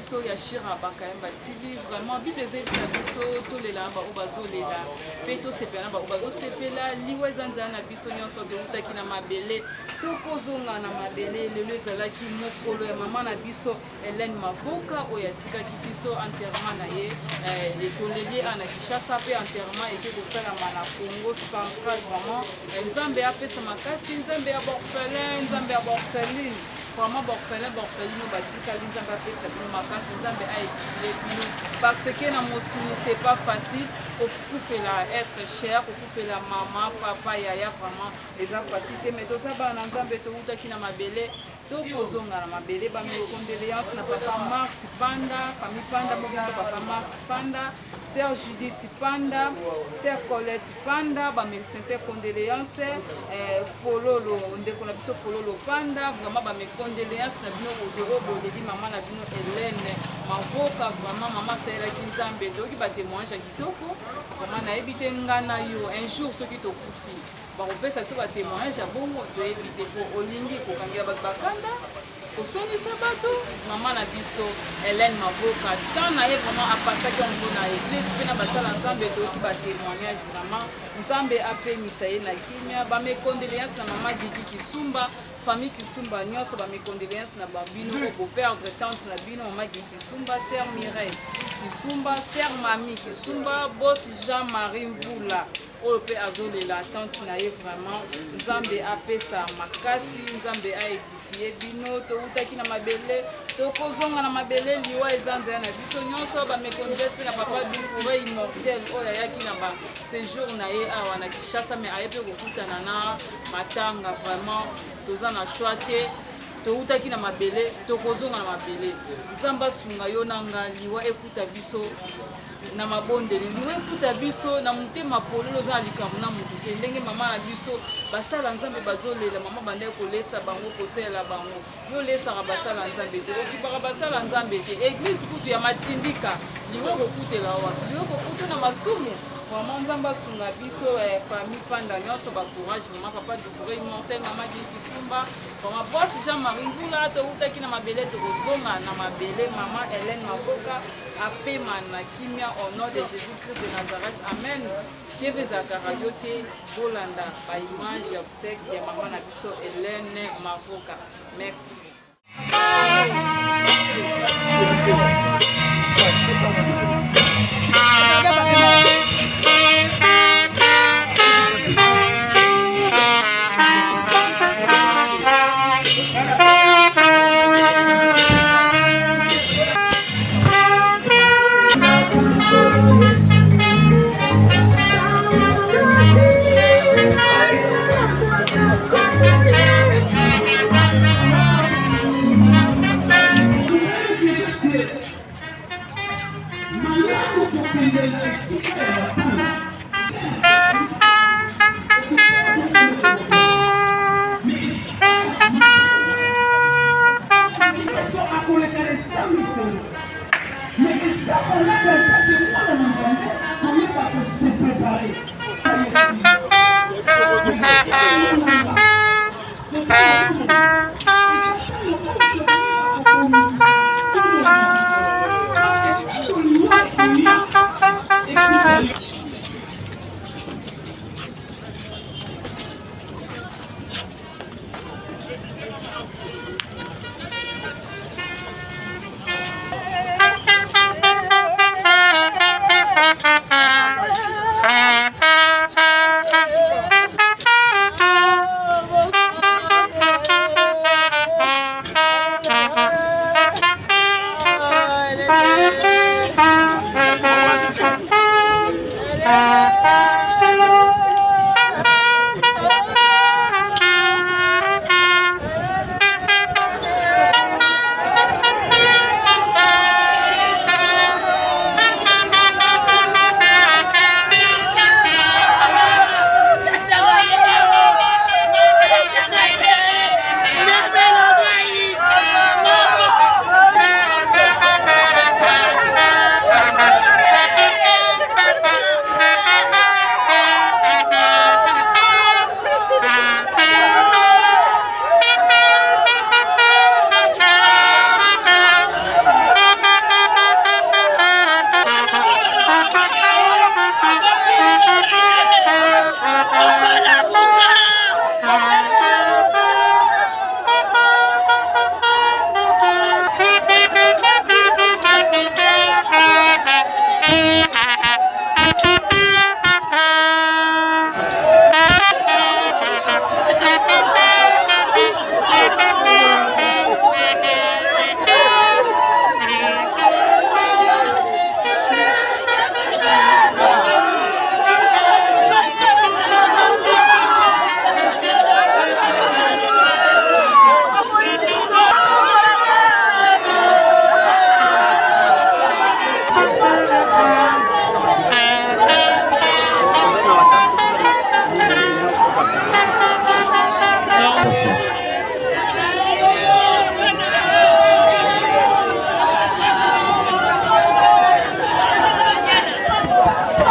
biso ya Shira Bakayemba TV vraiment bible ezebisa biso tolela ba obazolela pe tosepela ba obazosepela liwa ezanza na biso nyonso toutaki na mabele tokozonga na mabele lelo ezalaki mokolo ya mama na biso Hélène Mavoka oyo atikaki biso enterrement na ye etoleli ana Kinshasa pe enterrement eke kosalama na Congo central vraiment nzambe apesa makasi nzambe ya borphelin nzambe ya borpheline vraiment borpheline batikali nzambe apesa bino makasi nzambe aekile bino parce que na mosuni c'est pas facile kokufela être cher kokufela mama papa yaya vraiment eza facile te mais tosaba na nzambe toutaki na mabele tokozonga na mabele bamekondoléance na papa Mars Panda famille Panda mobimba papa Mars Panda sœur Judith Panda sœur Colette Panda bamesense condoléance fololo ndeko na biso fololo Panda vraiment bamekondoléance na bino ozoro boleli mama na bino Hélène Mavoka vraiment mama saelaki nzambe toki batémoignage ya kitoko vraiment nayebi te ngana yo un jour soki tokufi bakopesa biso batémoignage ya bongo toyebi te po olingi kokangela bato bakanda koswanisa bato mama na biso Hélène Mavoka tant na ye vraiment apasaki yango na église mpe na basala nzambe toyoki batémoignage vraiment nzambe apemisa ye na kimia bamekondoléance na mama Didi Kisumba famille Kisumba nyonso bamekondoléance na babino boperdre tante na bino mama Didi Kisumba sœur Mireille Kisumba sœur Mami Kisumba boss Jean-Marie Mvula oyo mpe azolela tante na ye vraiment nzambe apesa makasi nzambe aedifie bino toutaki na mabele tokozonga na mabele liwa eza nzela na biso nyonso bamekondoléance mpe na papa Doucouré immortel oyo ayaki na baséjour na ye awa na Kinshasa mais aye mpe kokutana na matanga vraiment toza na choix te toutaki na mabele tokozonga na mabele nzambe asunga yo na nga liwa ekuta biso na mabondeli liwa ekuta biso na motema pololo oza na likambo na motu te ndenge mama na biso basala nzambe bazolela mama bandai kolesa bango kosalela bango yo lesaka basala nzambe te okibaka basala nzambe te église kutu ya matindika liwa kokutela wapi liwa kokuta na masumu vraiment nzambe asunga biso famille Panda nyonso bacourage mama papa Doucouré immortel mama Didi Kisumba vraiment boss Jean-Marie Mvula toutaki na mabele tokozonga na mabele mama Hélène Mavoka apema na kimia au nom de Jésus-Christ de Nazareth amen TV ezalaka radio te bolanda baimage ya obsèque ya mama na biso Hélène Mavoka merci.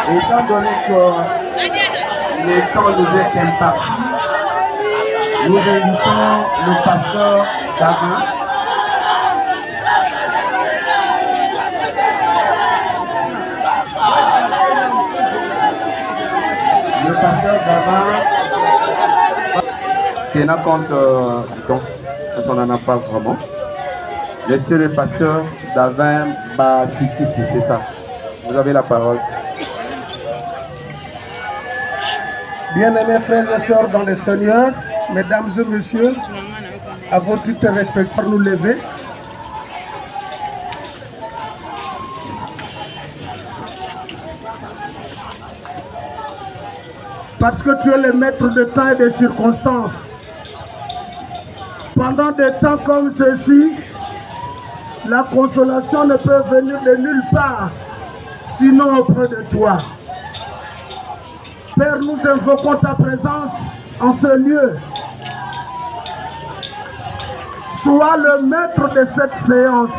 Étant donné que le temps nous est imparti, nous invitons le pasteur Davin. Le pasteur Davin tenant compte du temps, parce qu'on n'en a pas vraiment. Monsieur le pasteur Davin Basikisi, c'est ça. Vous avez la parole. Bien-aimés frères et sœurs dans le Seigneur, mesdames et messieurs, avant tout respect, nous lever. Parce que tu es le maître de temps et de circonstances. Pendant des temps comme ceci, la consolation ne peut venir de nulle part, sinon auprès de toi. Père, nous invoquons ta présence en ce lieu. Sois le maître de cette séance.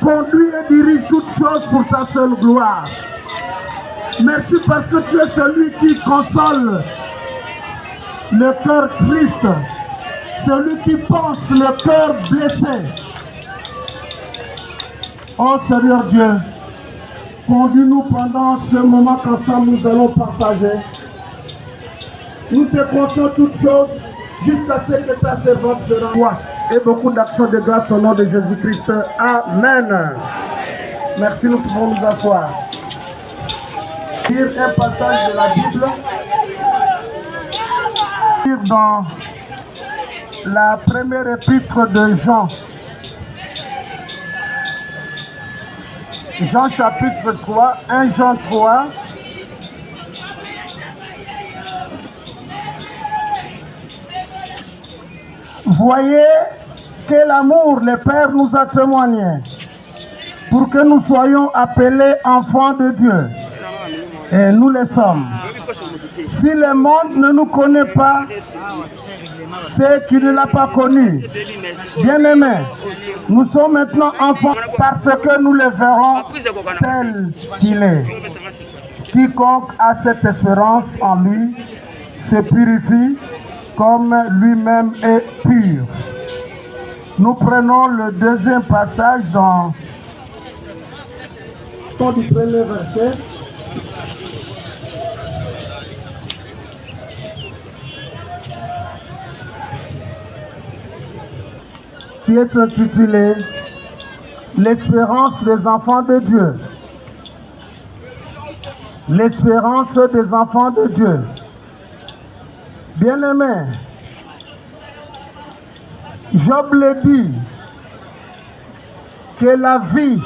Conduis et dirige toutes choses pour ta seule gloire. Merci parce que tu es celui qui console le cœur triste, celui qui pense le cœur blessé. Oh Seigneur Dieu, conduis-nous pendant ce moment qu'ensemble nous allons partager. Nous te confions toutes choses jusqu'à ce que ta servante sera toi. Et beaucoup d'actions de grâce au nom de Jésus-Christ. Amen. Merci, nous pouvons nous asseoir. Lire un passage de la Bible. Lire dans la première épître de Jean. Jean chapitre 3, 1 Jean 3. Voyez quel amour le Père nous a témoigné pour que nous soyons appelés enfants de Dieu. Et nous le sommes. Si le monde ne nous connaît pas, c'est qu'il ne l'a pas connu. Bien-aimés, nous sommes maintenant enfants parce que nous le verrons tel qu'il est. Quiconque a cette espérance en lui se purifie comme lui-même est pur. Nous prenons le deuxième passage dans du premier verset. Qui est intitulé L'espérance des enfants de Dieu. L'espérance des enfants de Dieu. Bien-aimés, Job le dit que la vie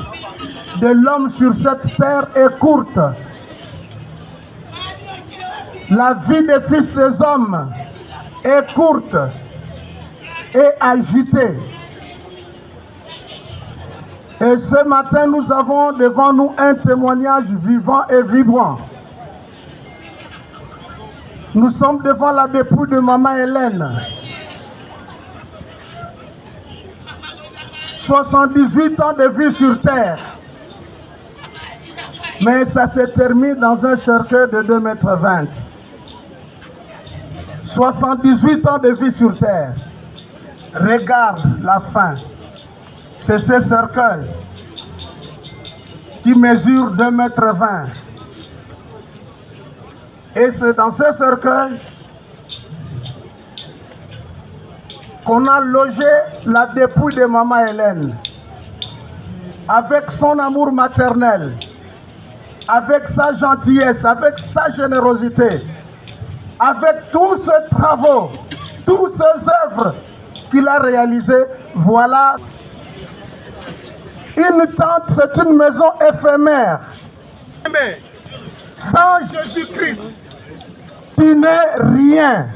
de l'homme sur cette terre est courte. La vie des fils des hommes est courte et agitée. Et ce matin, nous avons devant nous un témoignage vivant et vibrant. Nous sommes devant la dépouille de Maman Hélène. 78 ans de vie sur terre. Mais ça se termine dans un cercueil de 2,20 m. 78 ans de vie sur terre. Regarde la fin. C'est ce cercueil qui mesure 2,20 m. Et c'est dans ce cercueil qu'on a logé la dépouille de Maman Hélène. Avec son amour maternel, avec sa gentillesse, avec sa générosité, avec tous ses travaux, toutes ses œuvres qu'il a réalisées. Voilà. Une tente, c'est une maison éphémère. Mais sans Jésus-Christ, tu n'es rien.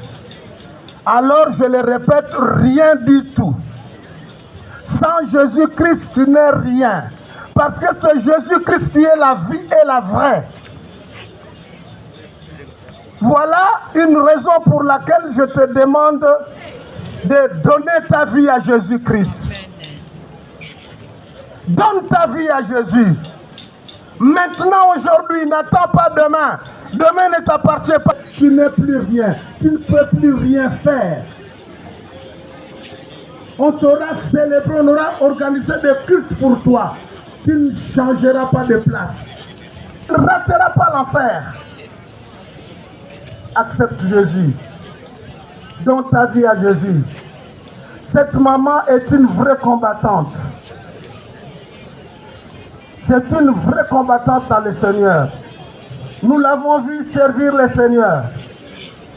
Alors je le répète, rien du tout. Sans Jésus-Christ, tu n'es rien. Parce que c'est Jésus-Christ qui est la vie et la vraie. Voilà une raison pour laquelle je te demande de donner ta vie à Jésus-Christ. Donne ta vie à Jésus. Maintenant, aujourd'hui, n'attends pas demain. Demain ne t'appartient pas. Tu n'es plus rien. Tu ne peux plus rien faire. On t'aura célébré, on aura organisé des cultes pour toi. Tu ne changeras pas de place. Tu ne rateras pas l'enfer. Accepte Jésus. Donne ta vie à Jésus. Cette maman est une vraie combattante. C'est une vraie combattante dans le Seigneur. Nous l'avons vu servir le Seigneur.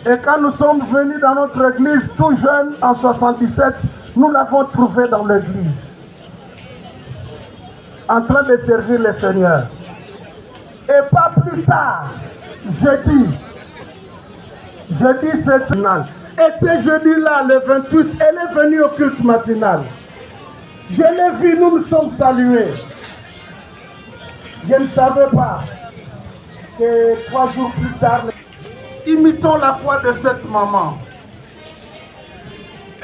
Et quand nous sommes venus dans notre église tout jeune en 77, nous l'avons trouvée dans l'église. En train de servir le Seigneur. Et pas plus tard, jeudi c'est matinal. Et ce jeudi-là, le 28, elle est venue au culte matinal. Je l'ai vu, nous nous sommes salués. Je ne savais pas que 3 jours plus tard, imitons la foi de cette maman.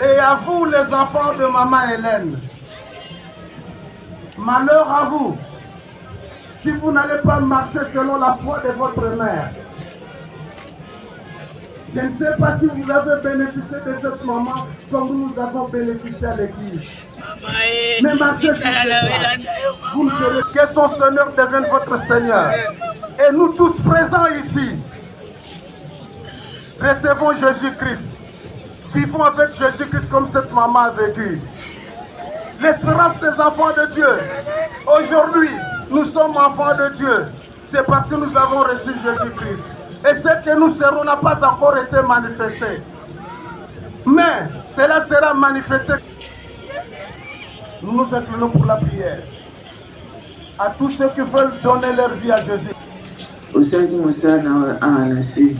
Et à vous, les enfants de maman Hélène, malheur à vous, si vous n'allez pas marcher selon la foi de votre mère. Je ne sais pas si vous avez bénéficié de cette maman comme nous avons bénéficié à l'église. Mais marchez sur vous serez. Que son Seigneur devienne votre Seigneur. Et nous tous présents ici, recevons Jésus-Christ. Vivons avec Jésus-Christ comme cette maman a vécu. L'espérance des enfants de Dieu. Aujourd'hui, nous sommes enfants de Dieu. C'est parce que nous avons reçu Jésus-Christ. Et ce que nous serons n'a pas encore été manifesté. Mais cela sera manifesté. Nous nous inclinons pour la prière. À tous ceux qui veulent donner leur vie à Jésus. Au sein de Moussana à Anassi,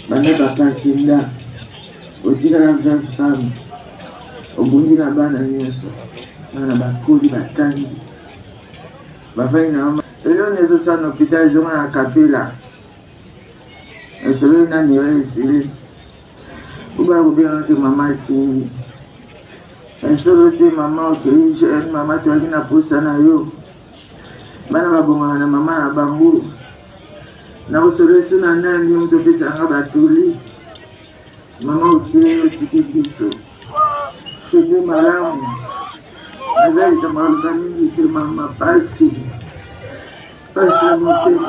Bana Papa Kinda, au Tigana 20 femmes, au Bundi na Bana Nyoso, Bana Bakuli Batangi, Bavaina Mama. Et là, on est au sein de l'hôpital, ils ont un capella. Et celui-là, il est ici. Vous pouvez bien que maman qui. Et celui-là, maman qui jeune, maman qui a poussé na yo. Bana babonga na maman na bambu. Na osole suna nani mto pesa ngaba tuli. Maman uke tiki biso. Tiki malamu. Azali tamaruka mingi ke mama pasi. Pasi la montée.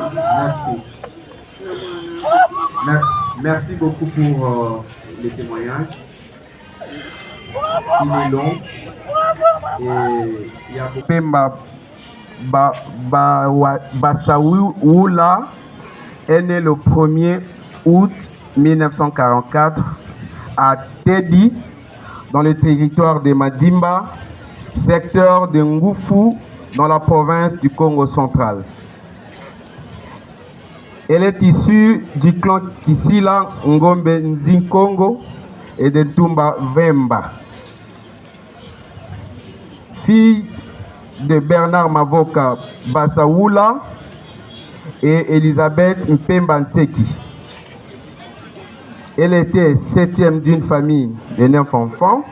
Merci. Merci beaucoup pour les témoignages. Il est long. Et il y a beaucoup. Basaoula est né le 1er août 1944 à Tedi, dans le territoire de Madimba, secteur de Ngufu, dans la province du Congo central. Elle est issue du clan Kisila Ngombe Nzinkongo et de Tumba Vemba. Fille de Bernard Mavoka Basaoula et Elisabeth Mpemba Nseki. Elle était 7e d'une famille de 9 enfants.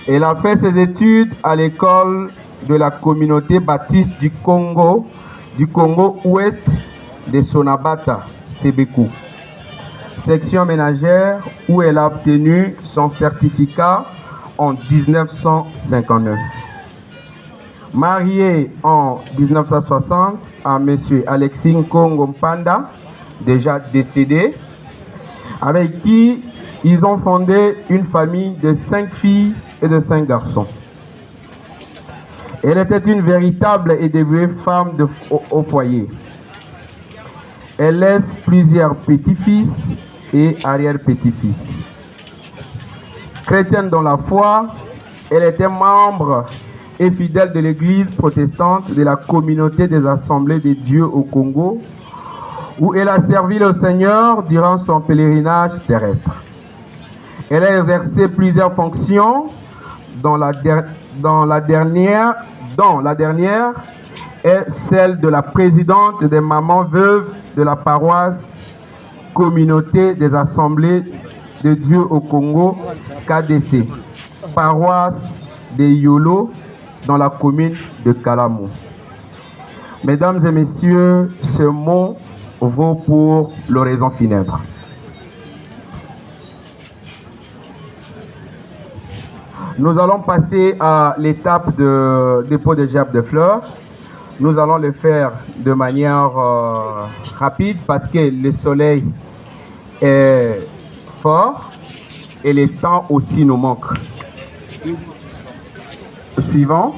Elle a fait ses études à l'école de la communauté baptiste du Congo Ouest de Sonabata, Sébekou, section ménagère où elle a obtenu son certificat en 1959. Mariée en 1960 à M. Alexis Nkongo Mpanda, déjà décédé, avec qui ils ont fondé une famille de 5 filles et de 5 garçons. Elle était une véritable et dévouée femme au foyer. Elle laisse plusieurs petits-fils et arrière-petits-fils. Chrétienne dans la foi, elle était membre et fidèle de l'église protestante de la communauté des assemblées de Dieu au Congo, où elle a servi le Seigneur durant son pèlerinage terrestre. Elle a exercé plusieurs fonctions, dont la dernière est celle de la présidente des mamans veuves de la paroisse Communauté des Assemblées de Dieu au Congo, KDC, paroisse de Yolo, dans la commune de Kalamou. Mesdames et messieurs, ce mot vaut pour l'oraison funèbre. Nous allons passer à l'étape de dépôt de gerbes de fleurs. Nous allons le faire de manière rapide parce que le soleil est fort et le temps aussi nous manque. Suivant.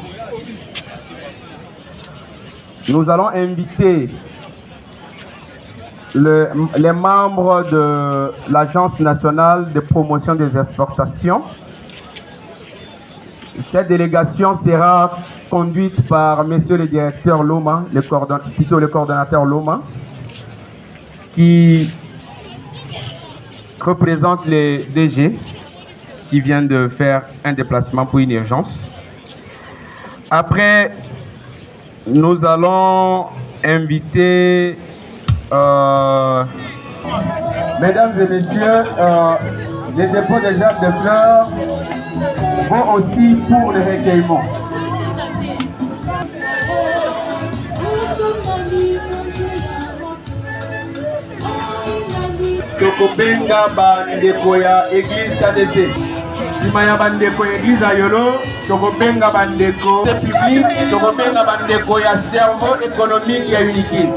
Nous allons inviter les membres de l'Agence nationale de promotion des exportations. Cette délégation sera conduite par Monsieur le directeur Loma, le coordonnateur Loma, qui représente les DG qui viennent de faire un déplacement pour une urgence. Après, nous allons inviter, mesdames et messieurs, les dépôts de gerbes de fleurs vont aussi pour le recueillement. Tokobenga bandeko ya église KDC. Simaya bandeko église ayolo, tokobenga bandeko public, tokobenga bandeko ya cerveau économique ya Unikid.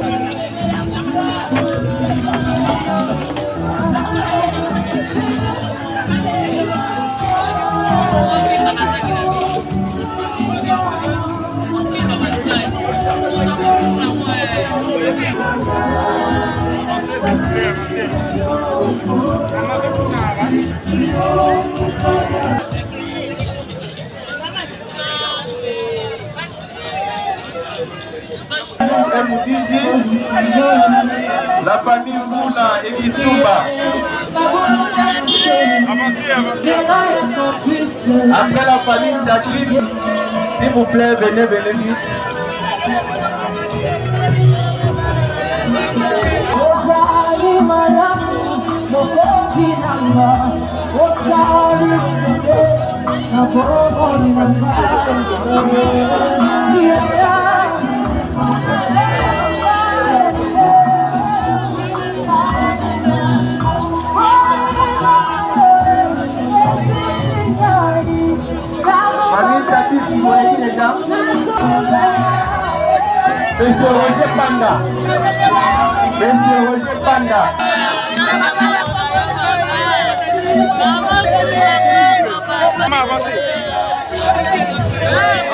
La famille Mouna et Kitsumba. Après la famille Jacqueline, s'il vous plaît, venez vite. Monsieur Roger Panda. Monsieur Roger Panda. Avancez.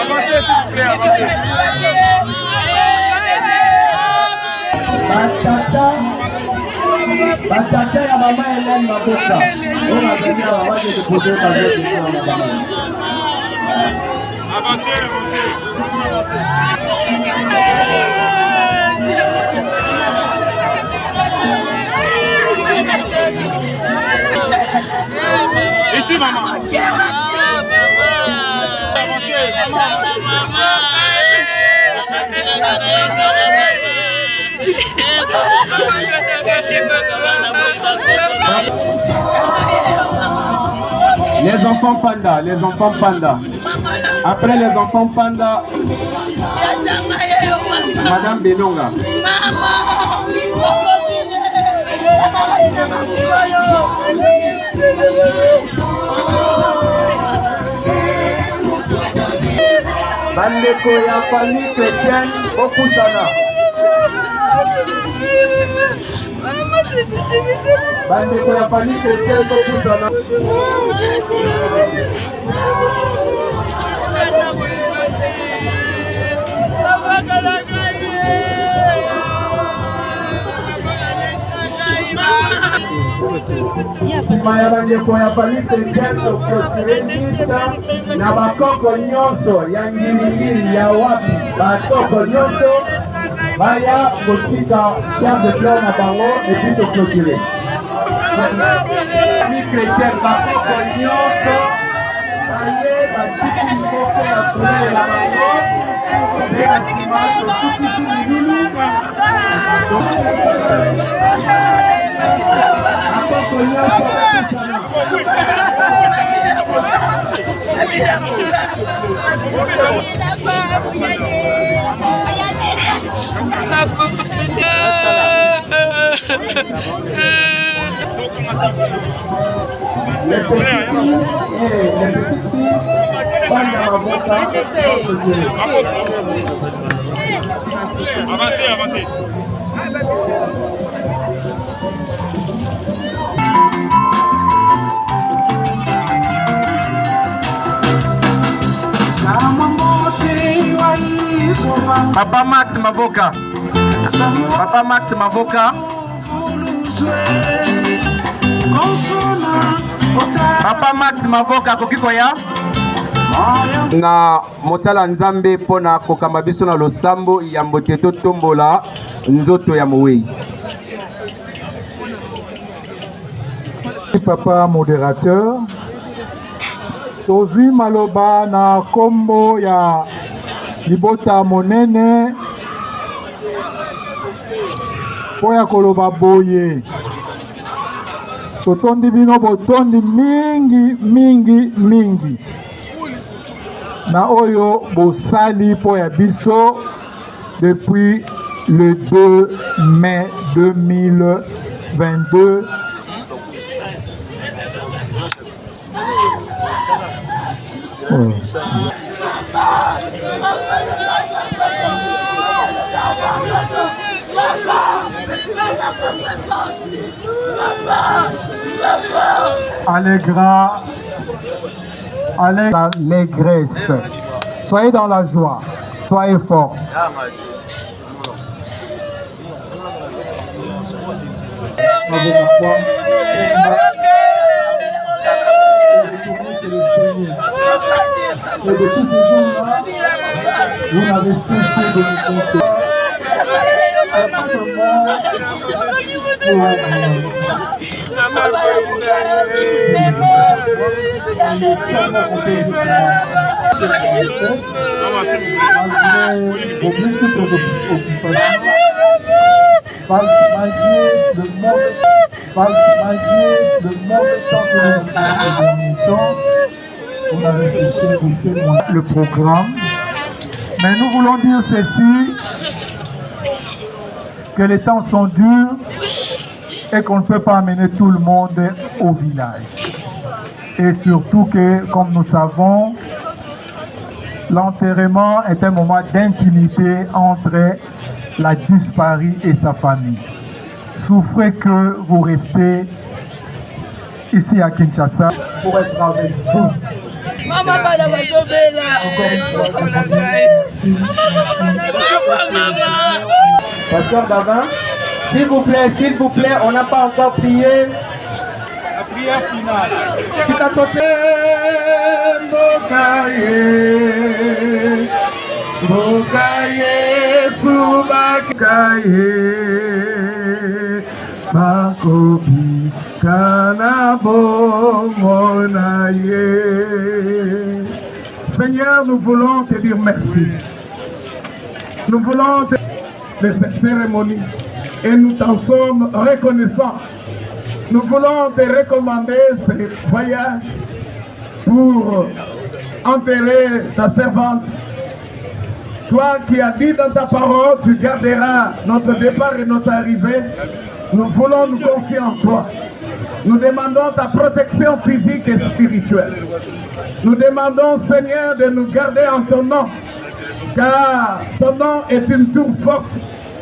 Avancez, s'il vous plaît, avancez. Batata ya mama Hélène Maboka. On a gagné la maman de poser ta vie. Avancez, ici, maman. Les enfants panda, les enfants panda. Après les enfants panda, Madame Benonga. Bandeko ya famille chrétienne Opusana. Bandeko ya famille chrétienne Opusana. Simaya bandeko ya famille chrétienne Opusana na bakoko nyonso ya ngilingili ya wapi bakoko nyonso baya kotika chef de fleur na bango et puis se clôturer. Famille chrétienne bakoko nyonso baye batiki moko ya fleur na bango pe na nsima totukisi milulu bakoko nyonso Les petites filles parlent à l'avocat. Avancez, avancez. Papa Max Mavoka. Papa Max Mavoka. Papa Max Mavoka kokikoya. Na mosala nzambe pona kokamba biso na losambo ya mbote to tombola nzoto ya mowei. Papa modérateur, tozwi maloba na kombo ya libota monene po ya koloba boye. Totondi bino botondi mingi na oyo bosali po ya biso depuis le 2 mai 2022. Allégresse. Soyez dans la joie, soyez forts. Et de tous ces gens-là, vous n'avez cessé de nous compter. Le programme, mais nous voulons dire ceci, que les temps sont durs et qu'on ne peut pas amener tout le monde au village. Et surtout que, comme nous savons, l'enterrement est un moment d'intimité entre la disparue et sa famille. Souffrez que vous restez ici à Kinshasa pour être avec vous. Maman, Pasteur Davin, s'il vous plaît, on n'a pas encore prié. La prière finale. Seigneur, nous voulons te dire merci. Nous voulons te de cette cérémonie et nous t'en sommes reconnaissants. Nous voulons te recommander ce voyage pour enterrer ta servante. Toi qui as dit dans ta parole, tu garderas notre départ et notre arrivée. Nous voulons nous confier en toi. Nous demandons ta protection physique et spirituelle. Nous demandons, Seigneur, de nous garder en ton nom, car ton nom est une tour forte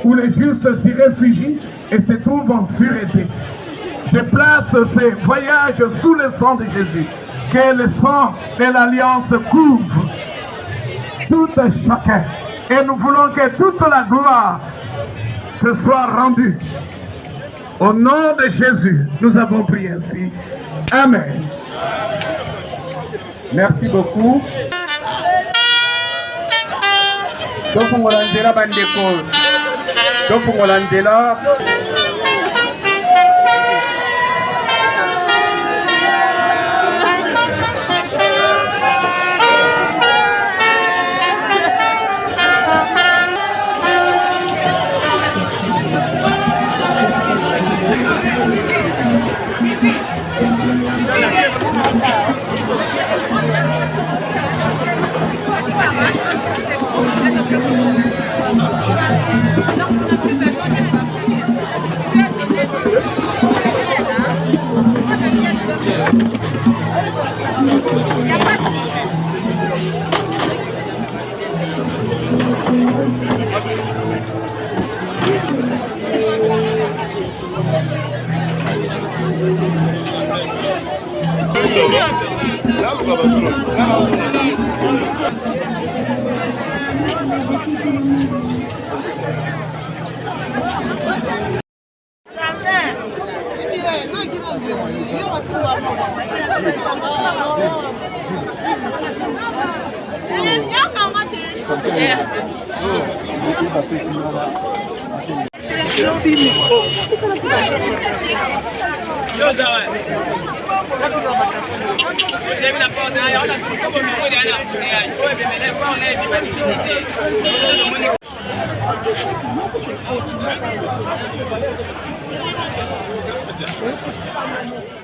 où les justes s'y réfugient et se trouvent en sûreté. Je place ces voyages sous le sang de Jésus. Que le sang de l'Alliance couvre tout et chacun. Et nous voulons que toute la gloire te soit rendue. Au nom de Jésus, nous avons prié ainsi. Amen. Merci beaucoup. Donc, on va la bandeko. Donc, on va la Thank you. Thank you.